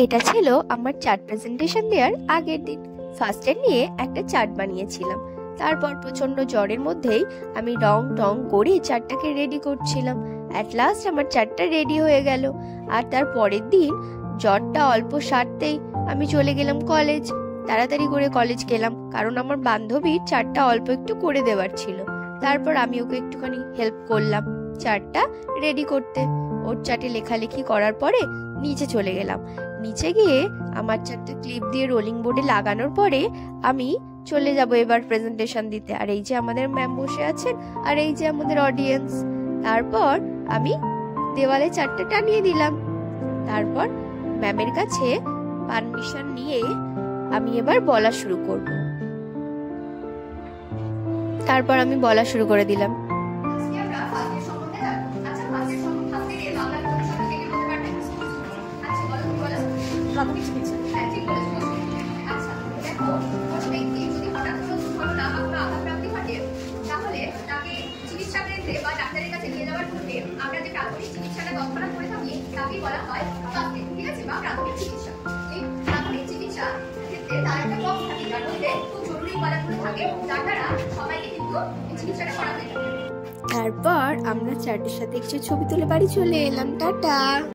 এটা ছিল আমার চার্ট প্রেজেন্টেশন দেওয়ার আগের দিন। ফার্স্ট এড নিয়ে একটা চার্ট বানিয়েছিলাম। তারপর প্রচন্ড জ্বরের মধ্যেই আমি রং টং করে চার্টটাকে রেডি করছিলাম। অ্যাট লাস্ট আমার চার্টটা রেডি হয়ে গেল। আর তার পরের দিন জ্বরটা অল্প সারতেই আমি চলে গেলাম কলেজ। তাড়াতাড়ি করে কলেজ গেলাম, কারণ আমার বান্ধবীর চার্টটা অল্প একটু করে দেওয়ার ছিল। তারপর আমি ওকে একটুখানি হেল্প করলাম চার্টটা রেডি করতে। ওর চার্টে লেখালেখি করার পরে নিচে চলে গেলাম। নিচে গিয়ে আমার চারটে ক্লিপ দিয়ে রোলিং বোর্ডে লাগানোর পরে আমি চলে যাব এবার প্রেজেন্টেশন দিতে। আর এই যে আমাদের ম্যাম বসে আছেন, আর এই যে আমাদের অডিয়েন্স। তারপর আমি দেওয়ালে চারটে টানিয়ে দিলাম। তারপর ম্যামের কাছে পারমিশন নিয়ে আমি এবার বলা শুরু করব। তারপর আমি বলা শুরু করে দিলাম। প্রাথমিক চিকিৎসা। হ্যাঁ, ঠিক বলেছো। আচ্ছা, দেখো, কোনো ব্যক্তি যদি হঠাৎ কোনো দুর্ঘটনা বা কোনো আঘাতপ্রাপ্তি ঘটে, তাহলে তাকে চিকিৎসা কেন্দ্রে বা ডাক্তারের কাছে নিয়ে যাওয়ার পূর্বে আমরা যে প্রাথমিক চিকিৎসাটা তৎক্ষণাৎ করে থাকি তাকেই বলা হয় ফার্স্ট এড, ঠিক আছে, বা প্রাথমিক চিকিৎসা। এই প্রাথমিক চিকিৎসা ক্ষেত্রে তার একটা বক্স থাকে, যার মধ্যে খুব জরুরি উপাদানগুলো থাকে, যার দ্বারা সবাইকে কিন্তু এই চিকিৎসাটা করা হয়ে থাকে। তারপর আমরা চার্টের সাথে কিছু ছবি তুলে বাড়ি চলে এলাম। টাটা।